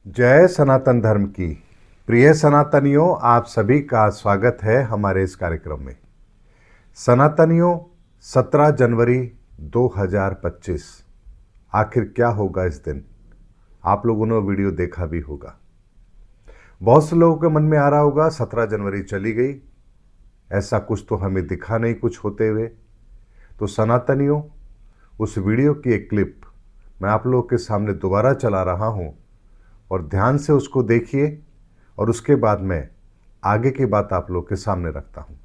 जय सनातन धर्म की। प्रिय सनातनियों, आप सभी का स्वागत है हमारे इस कार्यक्रम में। सनातनियों, 17 जनवरी 2025 आखिर क्या होगा इस दिन? आप लोगों ने वीडियो देखा भी होगा। बहुत से लोगों के मन में आ रहा होगा 17 जनवरी चली गई, ऐसा कुछ तो हमें दिखा नहीं कुछ होते हुए। तो सनातनियों, उस वीडियो की एक क्लिप मैं आप लोगों के सामने दोबारा चला रहा हूं और ध्यान से उसको देखिए और उसके बाद मैं आगे की बात आप लोग के सामने रखता हूं।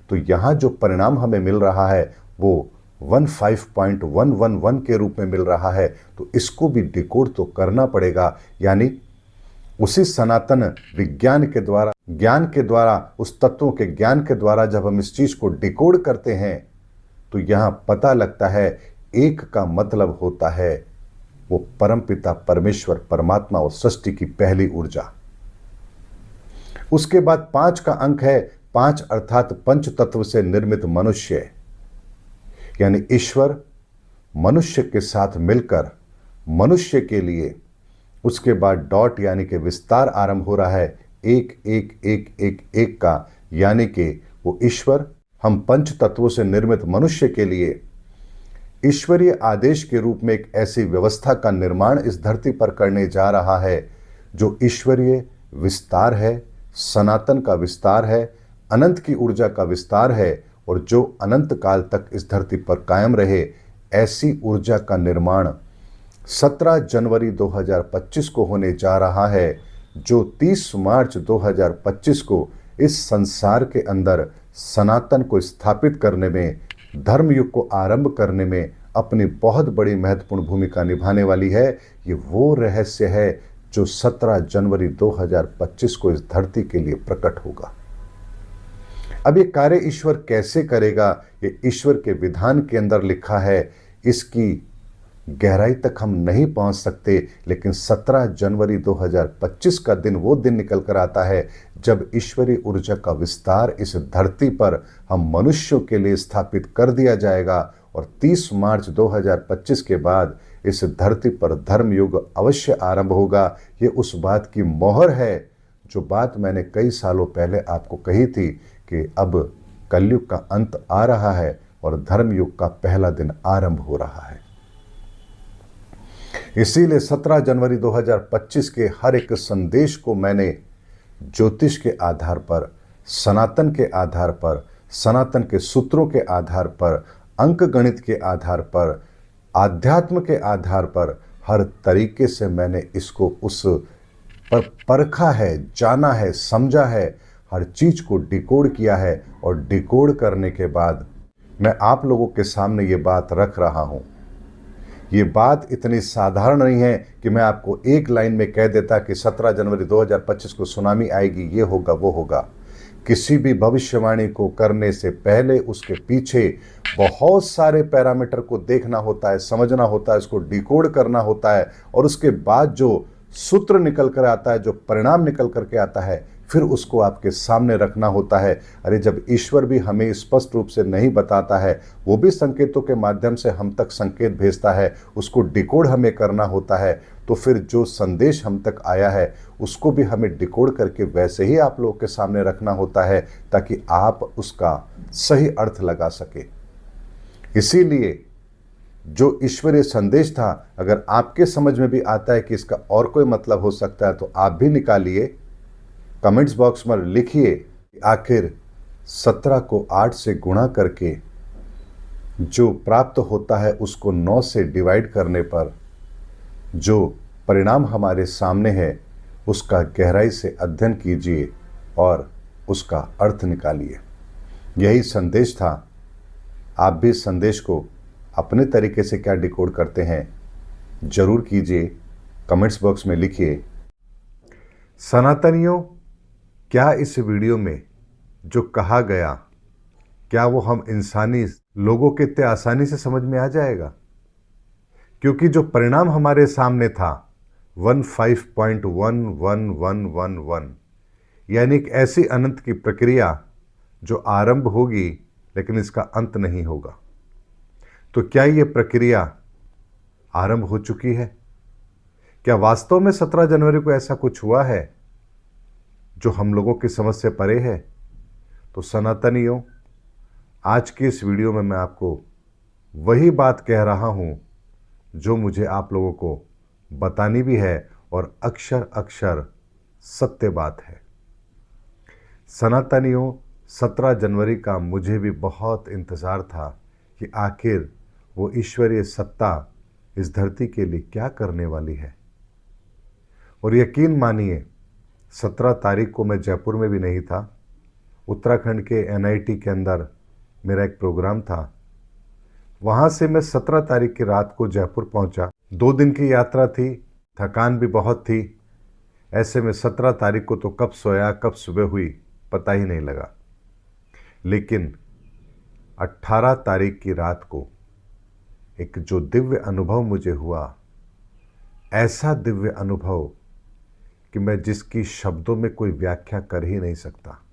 तो यहां जो परिणाम हमें मिल रहा है वो 15.111 के रूप में मिल रहा है। तो इसको भी डिकोड तो करना पड़ेगा, यानी उसी सनातन विज्ञान के द्वारा, ज्ञान के द्वारा, उस तत्वों के ज्ञान के द्वारा जब हम इस चीज को डिकोड करते हैं तो यहां पता लगता है एक का मतलब होता है वो परमपिता परमेश्वर परमात्मा और सृष्टि की पहली ऊर्जा। उसके बाद 5 का अंक है, 5 अर्थात पंच तत्व से निर्मित मनुष्य, यानी ईश्वर मनुष्य के साथ मिलकर मनुष्य के लिए। उसके बाद डॉट यानी कि विस्तार आरंभ हो रहा है, एक एक एक एक एक का, यानी कि वो ईश्वर हम पंच तत्वों से निर्मित मनुष्य के लिए ईश्वरीय आदेश के रूप में एक ऐसी व्यवस्था का निर्माण इस धरती पर करने जा रहा है जो ईश्वरीय विस्तार है, सनातन का विस्तार है, अनंत की ऊर्जा का विस्तार है और जो अनंत काल तक इस धरती पर कायम रहे, ऐसी ऊर्जा का निर्माण 17 जनवरी 2025 को होने जा रहा है, जो 30 मार्च 2025 को इस संसार के अंदर सनातन को स्थापित करने में, धर्मयुग को आरंभ करने में अपनी बहुत बड़ी महत्वपूर्ण भूमिका निभाने वाली है। ये वो रहस्य है जो 17 जनवरी 2025 को इस धरती के लिए प्रकट होगा। अब ये कार्य ईश्वर कैसे करेगा, ये ईश्वर के विधान के अंदर लिखा है। इसकी गहराई तक हम नहीं पहुंच सकते, लेकिन 17 जनवरी 2025 का दिन वो दिन निकल कर आता है जब ईश्वरीय ऊर्जा का विस्तार इस धरती पर हम मनुष्यों के लिए स्थापित कर दिया जाएगा और 30 मार्च 2025 के बाद इस धरती पर धर्मयुग अवश्य आरंभ होगा। ये उस बात की मोहर है जो बात मैंने कई सालों पहले आपको कही थी कि अब कलयुग का अंत आ रहा है और धर्मयुग का पहला दिन आरंभ हो रहा है। इसीलिए 17 जनवरी 2025 के हर एक संदेश को मैंने ज्योतिष के आधार पर, सनातन के आधार पर, सनातन के सूत्रों के आधार पर, अंक गणित के आधार पर, आध्यात्म के आधार पर, हर तरीके से मैंने इसको उस पर परखा है, जाना है, समझा है, हर चीज को डिकोड किया है और डिकोड करने के बाद मैं आप लोगों के सामने ये बात रख रहा हूं। ये बात इतनी साधारण नहीं है कि मैं आपको एक लाइन में कह देता कि 17 जनवरी 2025 को सुनामी आएगी, ये होगा वो होगा। किसी भी भविष्यवाणी को करने से पहले उसके पीछे बहुत सारे पैरामीटर को देखना होता है, समझना होता है, इसको डिकोड करना होता है और उसके बाद जो सूत्र निकल कर आता है, जो परिणाम निकल करके आता है, फिर उसको आपके सामने रखना होता है। अरे जब ईश्वर भी हमें स्पष्ट रूप से नहीं बताता है, वो भी संकेतों के माध्यम से हम तक संकेत भेजता है, उसको डिकोड हमें करना होता है, तो फिर जो संदेश हम तक आया है उसको भी हमें डिकोड करके वैसे ही आप लोगों के सामने रखना होता है ताकि आप उसका सही अर्थ लगा सके। इसीलिए जो ईश्वरीय संदेश था, अगर आपके समझ में भी आता है कि इसका और कोई मतलब हो सकता है तो आप भी निकालिए, कमेंट्स बॉक्स में लिखिए। आखिर 17 को 8 से गुणा करके जो प्राप्त होता है उसको 9 से डिवाइड करने पर जो परिणाम हमारे सामने है उसका गहराई से अध्ययन कीजिए और उसका अर्थ निकालिए। यही संदेश था। आप भी संदेश को अपने तरीके से क्या डिकोड करते हैं जरूर कीजिए, कमेंट्स बॉक्स में लिखिए। सनातनियों, क्या इस वीडियो में जो कहा गया, क्या वो हम इंसानी लोगों के इतने आसानी से समझ में आ जाएगा? क्योंकि जो परिणाम हमारे सामने था 15.11111, यानी एक ऐसी अनंत की प्रक्रिया जो आरंभ होगी लेकिन इसका अंत नहीं होगा। तो क्या ये प्रक्रिया आरंभ हो चुकी है? क्या वास्तव में 17 जनवरी को ऐसा कुछ हुआ है जो हम लोगों की समझ से परे है? तो सनातनियों, आज की इस वीडियो में मैं आपको वही बात कह रहा हूं जो मुझे आप लोगों को बतानी भी है और अक्षर अक्षर सत्य बात है। सनातनियों, 17 जनवरी का मुझे भी बहुत इंतज़ार था कि आखिर वो ईश्वरीय सत्ता इस धरती के लिए क्या करने वाली है। और यकीन मानिए, 17 तारीख को मैं जयपुर में भी नहीं था। उत्तराखंड के NIT के अंदर मेरा एक प्रोग्राम था। वहाँ से मैं 17 तारीख की रात को जयपुर पहुँचा। 2 दिन की यात्रा थी, थकान भी बहुत थी। ऐसे में 17 तारीख को तो कब सोया कब सुबह हुई पता ही नहीं लगा। लेकिन 18 तारीख की रात को एक जो दिव्य अनुभव मुझे हुआ, ऐसा दिव्य अनुभव कि मैं जिसकी शब्दों में कोई व्याख्या कर ही नहीं सकता।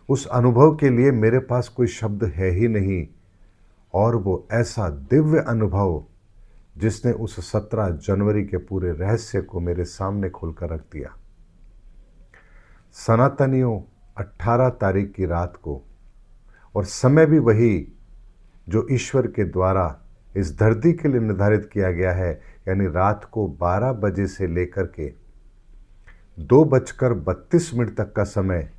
उस अनुभव के लिए मेरे पास कोई शब्द है ही नहीं। और वो ऐसा दिव्य अनुभव जिसने उस 17 जनवरी के पूरे रहस्य को मेरे सामने खोलकर रख दिया। सनातनियों, 18 तारीख की रात को, और समय भी वही जो ईश्वर के द्वारा इस धरती के लिए निर्धारित किया गया है, यानी रात को 12 बजे से लेकर के 2:32 तक का समय,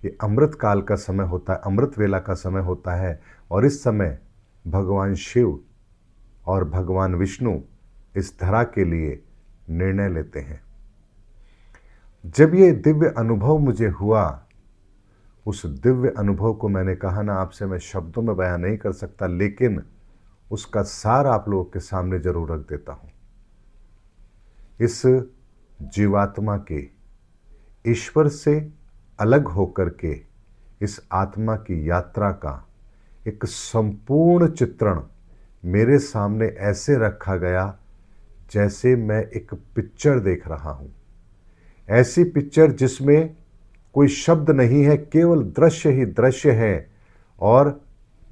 ये अमृत काल का समय होता है, अमृत वेला का समय होता है। और इस समय भगवान शिव और भगवान विष्णु इस धरा के लिए निर्णय लेते हैं। जब ये दिव्य अनुभव मुझे हुआ, उस दिव्य अनुभव को मैंने कहा ना आपसे, मैं शब्दों में बयान नहीं कर सकता, लेकिन उसका सार आप लोगों के सामने जरूर रख देता हूं। इस जीवात्मा के ईश्वर से अलग होकर के इस आत्मा की यात्रा का एक संपूर्ण चित्रण मेरे सामने ऐसे रखा गया जैसे मैं एक पिक्चर देख रहा हूं। ऐसी पिक्चर जिसमें कोई शब्द नहीं है, केवल दृश्य ही दृश्य है। और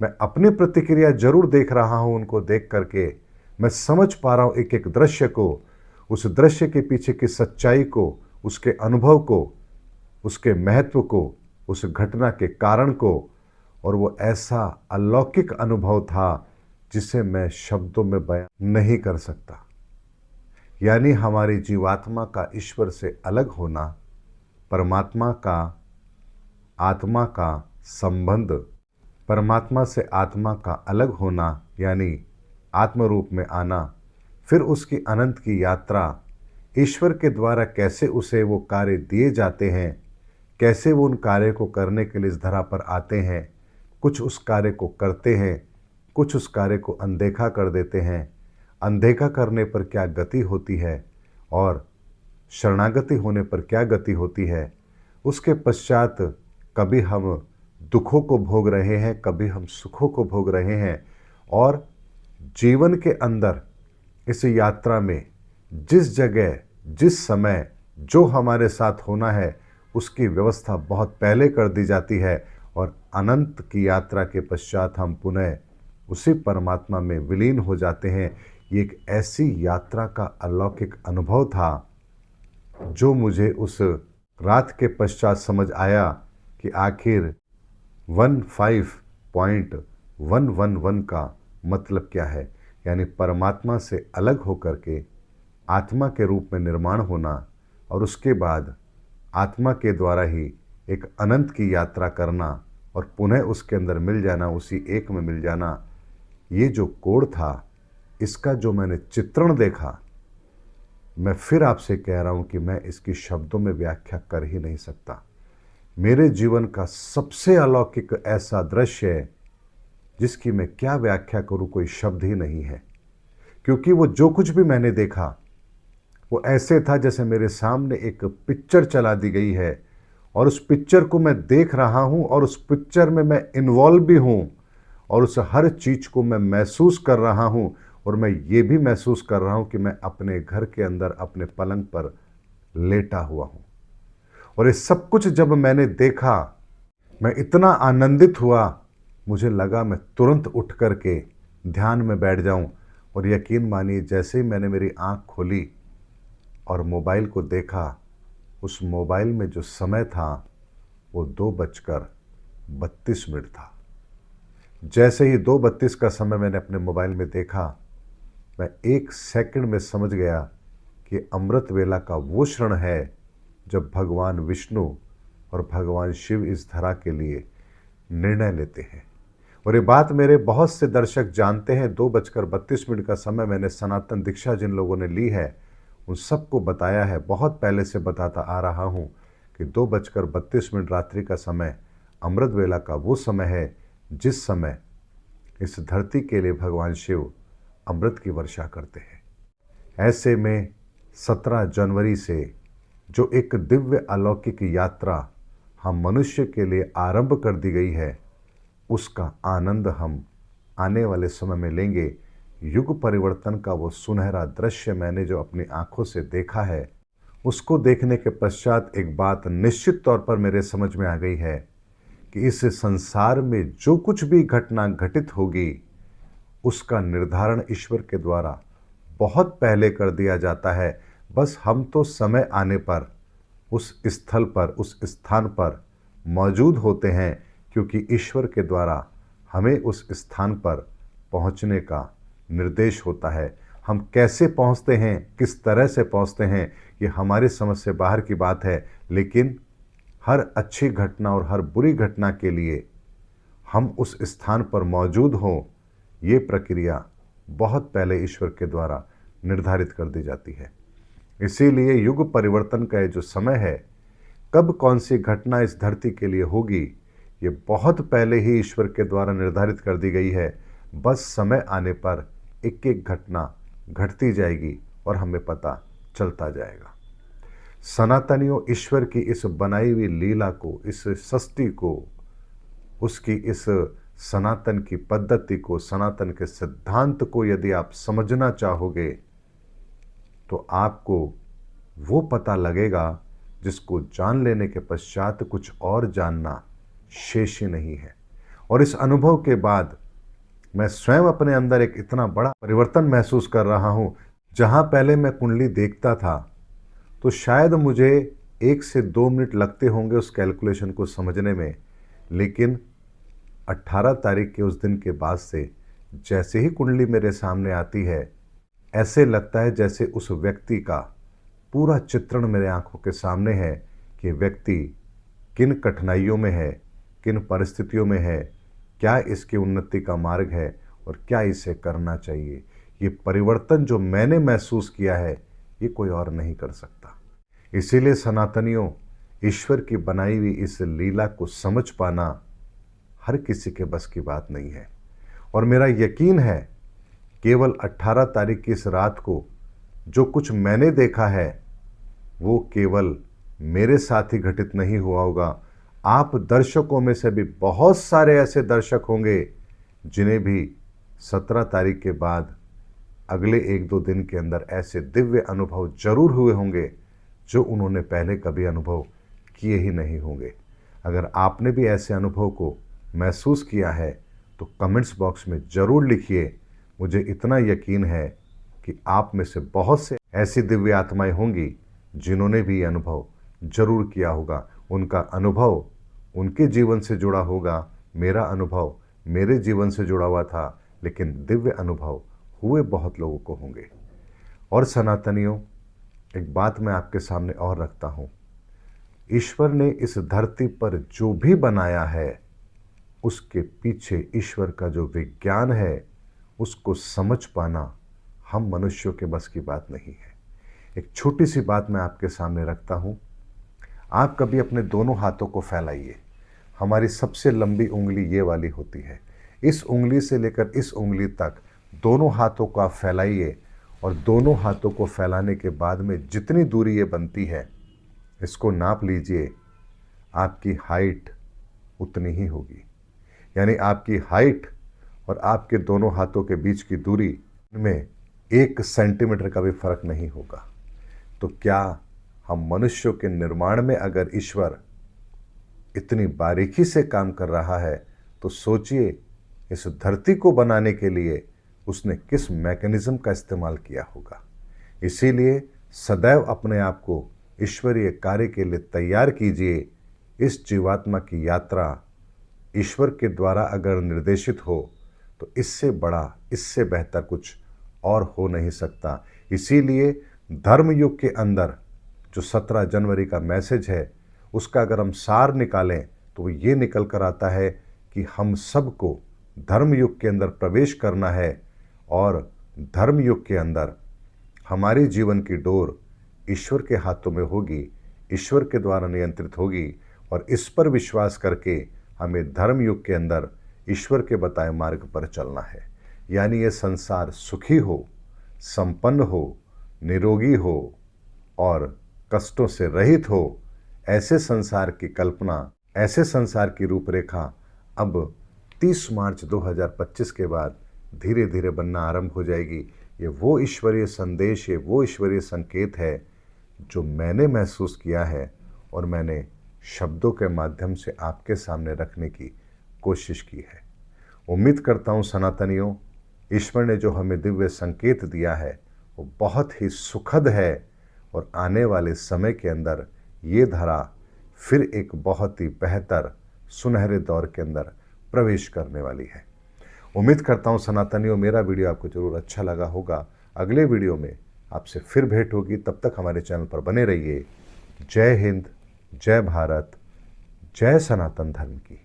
मैं अपनी प्रतिक्रिया जरूर देख रहा हूं। उनको देख करके मैं समझ पा रहा हूं एक एक दृश्य को, उस दृश्य के पीछे की सच्चाई को, उसके अनुभव को, उसके महत्व को, उस घटना के कारण को। और वो ऐसा अलौकिक अनुभव था जिसे मैं शब्दों में बयान नहीं कर सकता। यानी हमारी जीवात्मा का ईश्वर से अलग होना, परमात्मा का आत्मा का संबंध, परमात्मा से आत्मा का अलग होना, यानी आत्म रूप में आना, फिर उसकी अनंत की यात्रा, ईश्वर के द्वारा कैसे उसे वो कार्य दिए जाते हैं, कैसे वो उन कार्य को करने के लिए इस धरा पर आते हैं। कुछ उस कार्य को करते हैं, कुछ उस कार्य को अनदेखा कर देते हैं। अनदेखा करने पर क्या गति होती है और शरणागति होने पर क्या गति होती है। उसके पश्चात कभी हम दुखों को भोग रहे हैं, कभी हम सुखों को भोग रहे हैं। और जीवन के अंदर इस यात्रा में जिस जगह, जिस समय जो हमारे साथ होना है, उसकी व्यवस्था बहुत पहले कर दी जाती है। और अनंत की यात्रा के पश्चात हम पुनः उसी परमात्मा में विलीन हो जाते हैं। ये एक ऐसी यात्रा का अलौकिक अनुभव था जो मुझे उस रात के पश्चात समझ आया कि आखिर 15.111 का मतलब क्या है। यानी परमात्मा से अलग होकर के आत्मा के रूप में निर्माण होना और उसके बाद आत्मा के द्वारा ही एक अनंत की यात्रा करना और पुनः उसके अंदर मिल जाना, उसी एक में मिल जाना। ये जो कोड था, इसका जो मैंने चित्रण देखा, मैं फिर आपसे कह रहा हूं कि मैं इसकी शब्दों में व्याख्या कर ही नहीं सकता। मेरे जीवन का सबसे अलौकिक ऐसा दृश्य है जिसकी मैं क्या व्याख्या करूं, कोई शब्द ही नहीं है। क्योंकि वो जो कुछ भी मैंने देखा वो ऐसे था जैसे मेरे सामने एक पिक्चर चला दी गई है और उस पिक्चर को मैं देख रहा हूं और उस पिक्चर में मैं इन्वॉल्व भी हूं और उस हर चीज को मैं महसूस कर रहा हूं। और मैं ये भी महसूस कर रहा हूं कि मैं अपने घर के अंदर अपने पलंग पर लेटा हुआ हूं। और ये सब कुछ जब मैंने देखा, मैं इतना आनंदित हुआ, मुझे लगा मैं तुरंत उठ करके ध्यान में बैठ जाऊं। और यकीन मानिए, जैसे ही मैंने मेरी आंख खोली, और मोबाइल को देखा, उस मोबाइल में जो समय था वो 2:32 था। जैसे ही 2:32 का समय मैंने अपने मोबाइल में देखा, मैं 1 सेकंड में समझ गया कि अमृत वेला का वो क्षण है जब भगवान विष्णु और भगवान शिव इस धरा के लिए निर्णय लेते हैं। और ये बात मेरे बहुत से दर्शक जानते हैं। 2:32 का समय मैंने सनातन दीक्षा जिन लोगों ने ली है उन सबको बताया है, बहुत पहले से बताता आ रहा हूँ कि 2:32 रात्रि का समय अमृत वेला का वो समय है जिस समय इस धरती के लिए भगवान शिव अमृत की वर्षा करते हैं। ऐसे में 17 जनवरी से जो एक दिव्य अलौकिक यात्रा हम मनुष्य के लिए आरंभ कर दी गई है, उसका आनंद हम आने वाले समय में लेंगे। युग परिवर्तन का वो सुनहरा दृश्य मैंने जो अपनी आंखों से देखा है, उसको देखने के पश्चात एक बात निश्चित तौर पर मेरे समझ में आ गई है कि इस संसार में जो कुछ भी घटना घटित होगी उसका निर्धारण ईश्वर के द्वारा बहुत पहले कर दिया जाता है। बस हम तो समय आने पर उस स्थल पर, उस स्थान पर मौजूद होते हैं, क्योंकि ईश्वर के द्वारा हमें उस स्थान पर पहुंचने का निर्देश होता है। हम कैसे पहुंचते हैं, किस तरह से पहुंचते हैं, ये हमारी समझ से बाहर की बात है। लेकिन हर अच्छी घटना और हर बुरी घटना के लिए हम उस स्थान पर मौजूद हों, ये प्रक्रिया बहुत पहले ईश्वर के द्वारा निर्धारित कर दी जाती है। इसीलिए युग परिवर्तन का ये जो समय है, कब कौन सी घटना इस धरती के लिए होगी, ये बहुत पहले ही ईश्वर के द्वारा निर्धारित कर दी गई है। बस समय आने पर एक एक घटना घटती जाएगी और हमें पता चलता जाएगा। सनातनियों, ईश्वर की इस बनाई हुई लीला को, इस सृष्टि को, उसकी इस सनातन की पद्धति को, सनातन के सिद्धांत को यदि आप समझना चाहोगे तो आपको वो पता लगेगा जिसको जान लेने के पश्चात कुछ और जानना शेष ही नहीं है। और इस अनुभव के बाद मैं स्वयं अपने अंदर एक इतना बड़ा परिवर्तन महसूस कर रहा हूँ। जहाँ पहले मैं कुंडली देखता था तो शायद मुझे 1 से 2 मिनट लगते होंगे उस कैलकुलेशन को समझने में, लेकिन 18 तारीख के उस दिन के बाद से जैसे ही कुंडली मेरे सामने आती है, ऐसे लगता है जैसे उस व्यक्ति का पूरा चित्रण मेरे आंखों के सामने है कि व्यक्ति किन कठिनाइयों में है, किन परिस्थितियों में है, क्या इसकी उन्नति का मार्ग है और क्या इसे करना चाहिए। ये परिवर्तन जो मैंने महसूस किया है, ये कोई और नहीं कर सकता। इसीलिए सनातनियों, ईश्वर की बनाई हुई इस लीला को समझ पाना हर किसी के बस की बात नहीं है। और मेरा यकीन है केवल 18 तारीख की इस रात को जो कुछ मैंने देखा है वो केवल मेरे साथ ही घटित नहीं हुआ होगा। आप दर्शकों में से भी बहुत सारे ऐसे दर्शक होंगे जिन्हें भी 17 तारीख के बाद अगले 1-2 दिन के अंदर ऐसे दिव्य अनुभव जरूर हुए होंगे जो उन्होंने पहले कभी अनुभव किए ही नहीं होंगे। अगर आपने भी ऐसे अनुभव को महसूस किया है तो कमेंट्स बॉक्स में ज़रूर लिखिए। मुझे इतना यकीन है कि आप में से बहुत से ऐसी दिव्य आत्माएं होंगी जिन्होंने भी ये अनुभव जरूर किया होगा। उनका अनुभव उनके जीवन से जुड़ा होगा, मेरा अनुभव मेरे जीवन से जुड़ा हुआ था, लेकिन दिव्य अनुभव हुए बहुत लोगों को होंगे। और सनातनियों, एक बात मैं आपके सामने और रखता हूँ, ईश्वर ने इस धरती पर जो भी बनाया है उसके पीछे ईश्वर का जो विज्ञान है उसको समझ पाना हम मनुष्यों के बस की बात नहीं है। एक छोटी सी बात मैं आपके सामने रखता हूँ। आप कभी अपने दोनों हाथों को फैलाइए। हमारी सबसे लंबी उंगली ये वाली होती है। इस उंगली से लेकर इस उंगली तक दोनों हाथों को आप फैलाइए और दोनों हाथों को फैलाने के बाद में जितनी दूरी ये बनती है इसको नाप लीजिए। आपकी हाइट उतनी ही होगी, यानी आपकी हाइट और आपके दोनों हाथों के बीच की दूरी में 1 सेंटीमीटर का भी फर्क नहीं होगा। तो क्या हम मनुष्यों के निर्माण में अगर ईश्वर इतनी बारीकी से काम कर रहा है तो सोचिए इस धरती को बनाने के लिए उसने किस मैकेनिज्म का इस्तेमाल किया होगा। इसीलिए सदैव अपने आप को ईश्वरीय कार्य के लिए तैयार कीजिए। इस जीवात्मा की यात्रा ईश्वर के द्वारा अगर निर्देशित हो तो इससे बड़ा, इससे बेहतर कुछ और हो नहीं सकता। इसीलिए धर्म युग के अंदर जो 17 जनवरी का मैसेज है, उसका अगर हम सार निकालें तो वो ये निकल कर आता है कि हम सबको धर्म युग के अंदर प्रवेश करना है और धर्म युग के अंदर हमारी जीवन की डोर ईश्वर के हाथों में होगी, ईश्वर के द्वारा नियंत्रित होगी और इस पर विश्वास करके हमें धर्म युग के अंदर ईश्वर के बताए मार्ग पर चलना है। यानी ये संसार सुखी हो, संपन्न हो, निरोगी हो और कष्टों से रहित हो, ऐसे संसार की कल्पना, ऐसे संसार की रूपरेखा अब 30 मार्च 2025 के बाद धीरे धीरे बनना आरंभ हो जाएगी। ये वो ईश्वरीय संदेश, ये वो ईश्वरीय संकेत है जो मैंने महसूस किया है और मैंने शब्दों के माध्यम से आपके सामने रखने की कोशिश की है। उम्मीद करता हूँ सनातनियों, ईश्वर ने जो हमें दिव्य संकेत दिया है वो बहुत ही सुखद है और आने वाले समय के अंदर ये धरा फिर एक बहुत ही बेहतर सुनहरे दौर के अंदर प्रवेश करने वाली है। उम्मीद करता हूँ सनातनियों, मेरा वीडियो आपको जरूर अच्छा लगा होगा। अगले वीडियो में आपसे फिर भेंट होगी, तब तक हमारे चैनल पर बने रहिए। जय हिंद, जय भारत, जय सनातन धर्म की।